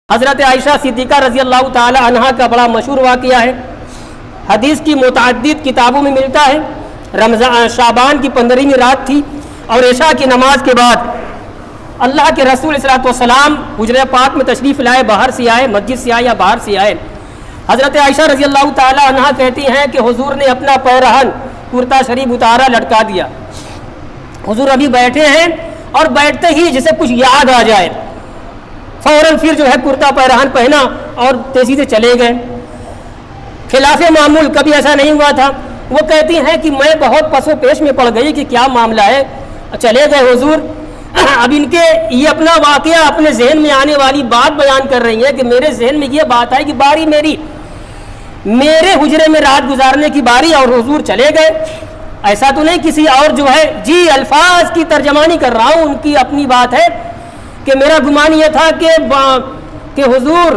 حضرت عائشہ صدیقہ رضی اللہ تعالی عنہا کا بڑا مشہور واقعہ ہے، حدیث کی متعدد کتابوں میں ملتا ہے۔ رمضان شعبان کی 15ویں رات تھی اور عشاء کی نماز کے بعد اللہ کے رسول صلی اللہ علیہ وسلم حجرہ پاک میں تشریف لائے، باہر سے آئے، مسجد سے آئے یا باہر سے آئے۔ حضرت عائشہ رضی اللہ تعالی عنہا کہتی ہیں کہ حضور نے اپنا پیرہن کرتا شریف اتارا، لٹکا دیا۔ حضور ابھی بیٹھے ہیں اور بیٹھتے ہی جسے کچھ یاد آ جائے فوراً پھر جو ہے کرتا پیرہن پہنا اور تیزی سے چلے گئے۔ خلاف معمول کبھی ایسا نہیں ہوا تھا۔ وہ کہتی ہیں کہ میں بہت پس و پیش میں پڑ گئی کہ کیا معاملہ ہے، چلے گئے حضور۔ اب ان کے یہ اپنا واقعہ اپنے ذہن میں آنے والی بات بیان کر رہی ہیں کہ میرے ذہن میں یہ بات آئی کہ باری میرے حجرے میں رات گزارنے کی باری اور حضور چلے گئے۔ ایسا تو نہیں کسی اور جو ہے جی الفاظ کی ترجمانی کر رہا ہوں، ان کی اپنی بات ہے کہ میرا گمان یہ تھا کہ حضور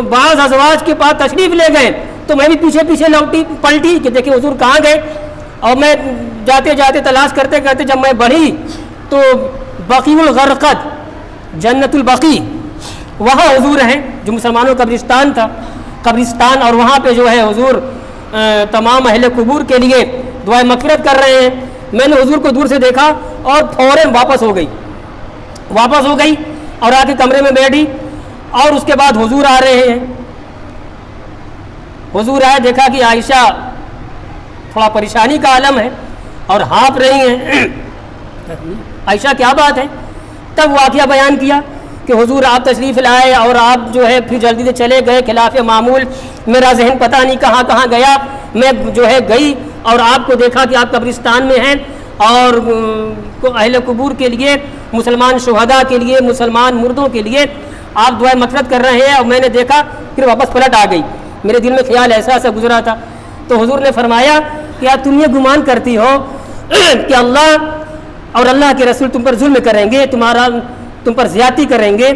بعض ازواج کے پاس تشریف لے گئے تو میں بھی پیچھے پیچھے پلٹی کہ دیکھیں حضور کہاں گئے، اور میں جاتے جاتے تلاش کرتے کرتے جب میں بڑھی تو بقیع الغرقد جنت البقیع وہاں حضور ہیں، جو مسلمانوں کا قبرستان تھا، قبرستان، اور وہاں پہ جو ہے حضور تمام اہل قبور کے لیے دعائیں مغفرت کر رہے ہیں۔ میں نے حضور کو دور سے دیکھا اور فوراً واپس ہو گئی اور آ کے کمرے میں بیٹھی، اور اس کے بعد حضور آ رہے ہیں۔ حضور آئے، دیکھا کہ عائشہ تھوڑا پریشانی کا عالم ہے اور ہانپ رہی ہیں۔ عائشہ کیا بات ہے؟ تب واقعہ بیان کیا کہ حضور آپ تشریف لائے اور آپ جو ہے پھر جلدی سے چلے گئے خلاف معمول۔ میرا ذہن پتہ نہیں کہاں کہاں گیا، میں جو ہے گئی اور آپ کو دیکھا کہ آپ قبرستان میں ہیں اور اہل قبور کے لیے، مسلمان شہداء کے لیے، مسلمان مردوں کے لیے آپ دعائیں مغفرت کر رہے ہیں، اور میں نے دیکھا پھر واپس پلٹ آ گئی۔ میرے دل میں خیال ایسا گزرا تھا۔ تو حضور نے فرمایا کہ آپ تم یہ گمان کرتی ہو کہ اللہ اور اللہ کے رسول تم پر ظلم کریں گے، تم پر زیادتی کریں گے۔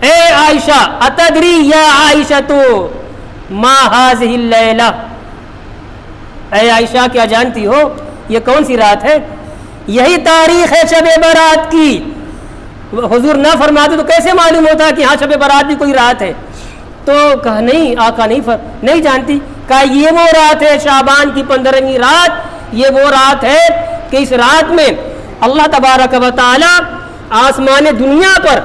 اے عائشہ اتدری یا عائشہ تو ما هذه اللیلہ، اے عائشہ کیا جانتی ہو یہ کون سی رات ہے؟ یہی تاریخ ہے شب برات کی۔ حضور نہ فرماتے تو کیسے معلوم ہوتا کہ ہاں شب برات بھی کوئی رات ہے؟ تو کہا نہیں آقا نہیں جانتی۔ کہا یہ وہ رات ہے شعبان کی 15ویں رات، یہ وہ رات ہے کہ اس رات میں اللہ تبارک و تعالی آسمان دنیا پر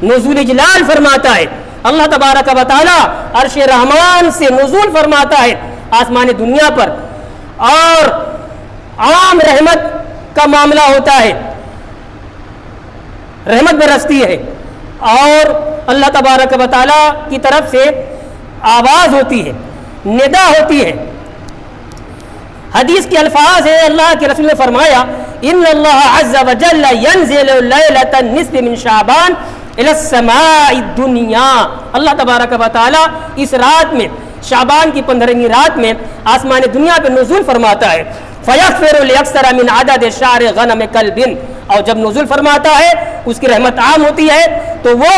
نزول جلال فرماتا ہے۔ اللہ تبارک و تعالی عرش رحمان سے نزول فرماتا ہے آسمان دنیا پر، اور عام رحمت کا معاملہ ہوتا ہے، رحمت برستی ہے، اور اللہ تبارک و تعالی کی طرف سے آواز ہوتی ہے، ندا ہوتی ہے۔ حدیث کے الفاظ ہیں، اللہ کے رسول نے فرمایا ان اللہ عز وجل ينزل لیلۃ النصف من شعبان الى السماء الدنیا، اللہ تبارک و تعالی اس رات میں شعبان کی 15ویں رات میں آسمان دنیا پہ نزول فرماتا ہے۔ فیغفر لاکثر من عدد شعر غنم کلب، اور جب نزول فرماتا ہے اس کی رحمت عام ہوتی ہے تو وہ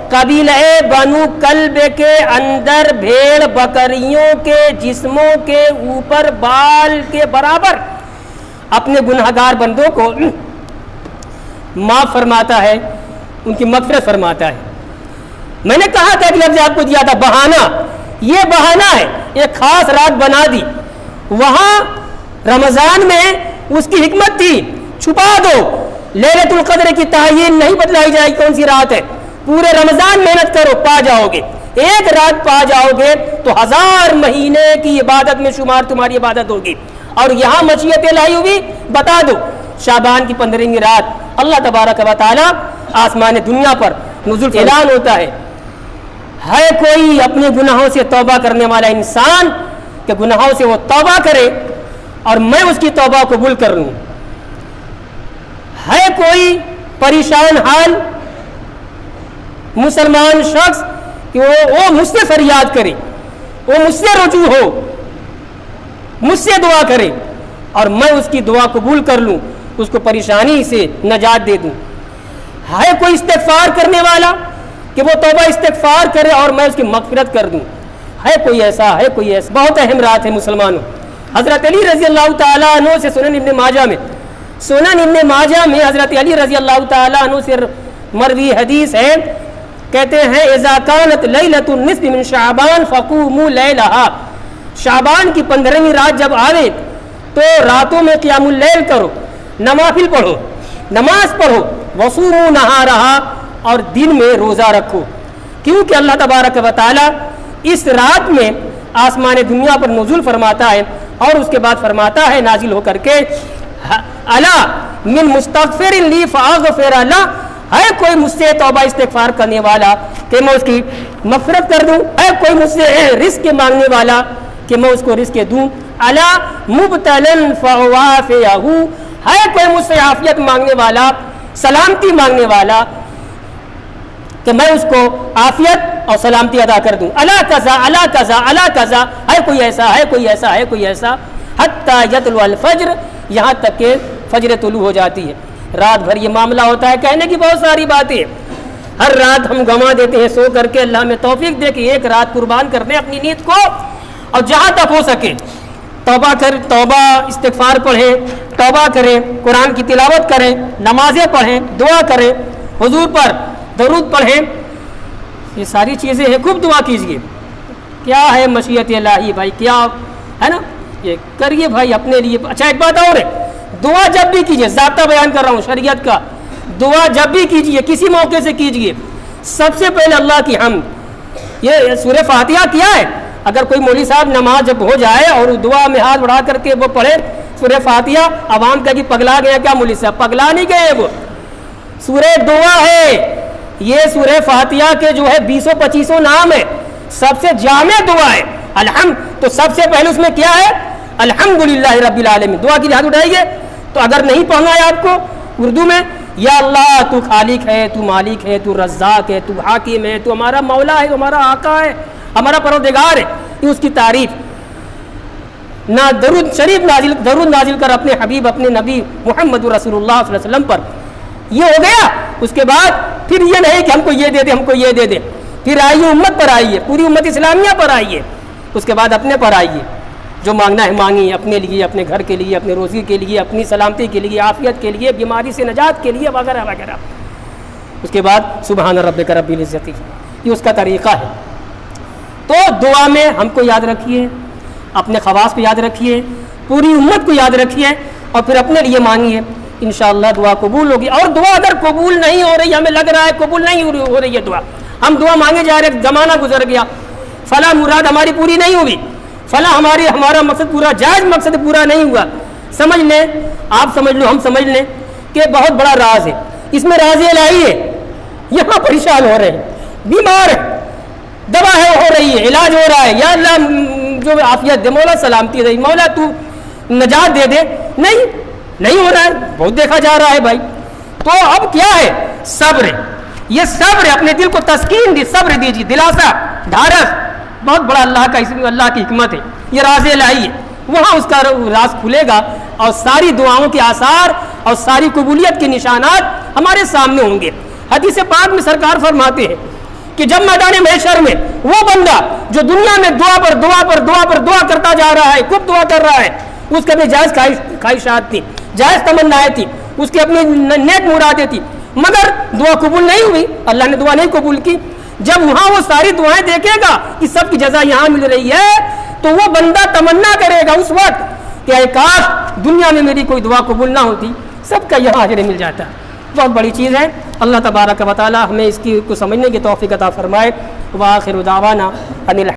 قبیلہ بنو کلب کے اندر بھیڑ بکریوں کے جسموں کے اوپر بال کے برابر اپنے گنہگار بندوں کو معاف فرماتا ہے، ان کی مغفرت فرماتا ہے۔ میں نے کہا تھا ایک لفظ آپ کو دیا تھا، بہانہ۔ یہ بہانہ ہے، ایک خاص رات بنا دی۔ وہاں رمضان میں اس کی حکمت تھی، چھپا دو، لیلۃ القدر کی تعین نہیں بتلائی جائے کون سی رات ہے، پورے رمضان محنت کرو پا جاؤ گے، ایک رات پا جاؤ گے تو 1000 مہینے کی عبادت میں شمار تمہاری عبادت ہوگی۔ اور یہاں مشیت الہی ہوئی، بتا دو شعبان کی 15ویں رات اللہ تبارک و تعالی آسمان دنیا پر نزول اعلان ہوتا ہے کوئی اپنے گناہوں سے توبہ کرنے والا انسان کہ گناہوں سے وہ توبہ کرے اور میں اس کی توبہ قبول کر لوں؟ ہے کوئی پریشان حال مسلمان شخص کہ وہ مجھ سے فریاد کرے، وہ مجھ سے رجوع ہو، مجھ سے دعا کرے اور میں اس کی دعا قبول کر لوں، اس کو پریشانی سے نجات دے دوں؟ ہے کوئی استغفار کرنے والا کہ وہ توبہ استغفار کرے اور میں اس کی مغفرت کر دوں؟ ہے کوئی ایسا؟ بہت اہم رات ہے مسلمانوں۔ حضرت علی رضی اللہ تعالیٰ عنہ سے سنن ابن ماجہ میں حضرت علی رضی اللہ تعالیٰ عنہ سے مروی حدیث ہے کہتے ہیں اذا کانت لیلۃ النصف من شعبان فقوموا لیلھا، شعبان کی 15ویں رات جب آوے تو راتوں میں قیام اللیل کرو، نوافل پڑھو، نماز پڑھو، وصوموا نہارھا، اور دن میں روزہ رکھو، کیونکہ اللہ تبارک و تعالی اس رات میں آسمان دنیا پر نزول فرماتا ہے اور اس کے بعد فرماتا ہے نازل ہو کر کے الا من مستغفر لی فاغفر له، ہے کوئی مجھ سے توبہ استغفار کرنے والا کہ میں اس کی مغفرت کر دوں، ہے کوئی مجھ سے رزق مانگنے والا کہ میں اس کو رزق دوں، الا مبتلا فعافیہ، ہے کوئی مجھ سے عافیت مانگنے والا، سلامتی مانگنے والا کہ میں اس کو عافیت اور سلامتی ادا کر دوں، الا کذا الا کذا الا کذا، ہے کوئی ایسا ہے کوئی ایسا ہے کوئی ایسا، حتی یطلع الفجر، یہاں تک کہ فجر طلوع ہو جاتی ہے۔ رات بھر یہ معاملہ ہوتا ہے، کہنے کی بہت ساری باتیں، ہر رات ہم گنوا دیتے ہیں سو کر کے، اللہ میں توفیق دے کہ ایک رات قربان کر دیں اپنی نیت کو، اور جہاں تک ہو سکے توبہ استغفار پڑھیں، توبہ کریں، قرآن کی تلاوت کریں، نمازیں پڑھیں، دعا کریں، حضور پر درود پڑھیں، یہ ساری چیزیں ہیں، خوب دعا کیجئے۔ کیا ہے مشیت الہی بھائی، کیا ہے نا، یہ کریے بھائی اپنے لیے۔ اچھا ایک بات اور ہے، دعا جب بھی کیجئے، ضابطہ بیان کر رہا ہوں شریعت کا، دعا جب بھی کیجئے کسی موقع سے کیجئے، سب سے پہلے اللہ کی حمد، یہ سورہ فاتحہ کیا ہے، اگر کوئی مولوی صاحب نماز جب ہو جائے اور دعا میں ہاتھ بڑھا کر کے وہ پڑھے سورہ فاتحہ، عوام کا کہ پگلا گیا کیا مولوی صاحب، پگلا نہیں گئے، وہ سورہ دعا ہے، یہ سورہ فاتحہ کے جو ہے 20-25 نام ہے، سب سے جامع دعا ہے الحمد، تو سب سے پہلے اس میں کیا ہے، الحمدللہ رب العالمین، دعا کی ہاتھ اٹھائیے۔ تو اگر نہیں پڑھنا ہے آپ کو اردو میں، یا اللہ تو خالق ہے، تو مالک ہے، تو رزاق ہے، تو حاکم ہے، تو ہمارا مولا ہے، تو ہمارا آقا ہے، ہمارا پروردگار ہے، یہ اس کی تعریف، نہ درود شریف درود نازل کر اپنے حبیب اپنے نبی محمد رسول اللہ صلی اللہ علیہ وسلم پر، یہ ہو گیا۔ اس کے بعد پھر یہ نہیں کہ ہم کو یہ دے دے ہم کو یہ دے دے، پھر آئیے امت پر آئیے، پوری امت اسلامیہ پر آئیے، اس کے بعد اپنے پر آئیے، جو مانگنا ہے مانگیے، اپنے لیے، اپنے گھر کے لیے، اپنے روزی کے لیے، اپنی سلامتی کے لیے، عافیت کے لیے، بیماری سے نجات کے لیے، وغیرہ وغیرہ۔ اس کے بعد سبحان ربک رب العزت، یہ اس کا طریقہ ہے۔ تو دعا میں ہم کو یاد رکھیے، اپنے خواص کو یاد رکھیے، پوری امت کو یاد رکھیے، اور پھر اپنے لیے مانگیے، انشاءاللہ دعا قبول ہوگی۔ اور دعا اگر قبول نہیں ہو رہی، ہمیں لگ رہا ہے قبول نہیں ہو رہی ہے دعا، ہم دعا مانگے جا رہے، زمانہ گزر گیا، فلاں مراد ہماری پوری نہیں ہوئی، فلاں ہمارا مقصد پورا، جائز مقصد پورا نہیں ہوا، سمجھ لیں، آپ سمجھ لو، ہم سمجھ لیں کہ بہت بڑا راز ہے، اس میں راز الہی ہے، یہاں پریشان ہو رہے ہیں، بیمار ہے، دوا ہے ہو رہی ہے، علاج ہو رہا ہے، یا اللہ جو عافیت دے، مولا سلامتی دے، مولا تو نجات دے دے، نہیں ہو رہا ہے، بہت دیکھا جا رہا ہے بھائی۔ تو اب کیا ہے، صبر، یہ صبر، اپنے دل کو تسکین دی، صبر دیجیے، دلاسا، ڈھارس، بہت بڑا اللہ کا، اس میں اللہ کی حکمت ہے، یہ راز الہی ہے، وہاں اس کا راز کھلے گا، اور ساری دعاؤں کے آثار اور ساری قبولیت کے نشانات ہمارے سامنے ہوں گے۔ حدیث پاک میں سرکار فرماتے ہیں کہ جب میدان محشر میں وہ بندہ جو دنیا میں دعا پر دعا پر دعا پر دعا کرتا جا رہا ہے، خوب دعا کر رہا ہے، اس کے بھی جائز خواہشات تھی، جائز تمنائیں تھی، اس کی اپنی نیک مرادیں تھی، مگر دعا قبول نہیں ہوئی، اللہ نے دعا نہیں قبول کی۔ جب وہاں وہ ساری دعائیں دیکھے گا کہ سب کی جزا یہاں مل رہی ہے، تو وہ بندہ تمنا کرے گا اس وقت کہ اے کاش دنیا میں میری کوئی دعا قبول نہ ہوتی، سب کا یہاں اجر مل جاتا۔ بہت بڑی چیز ہے، اللہ تبارک و تعالی ہمیں اس کی کو سمجھنے کی توفیق عطا فرمائے۔ وآخر دعوانا ان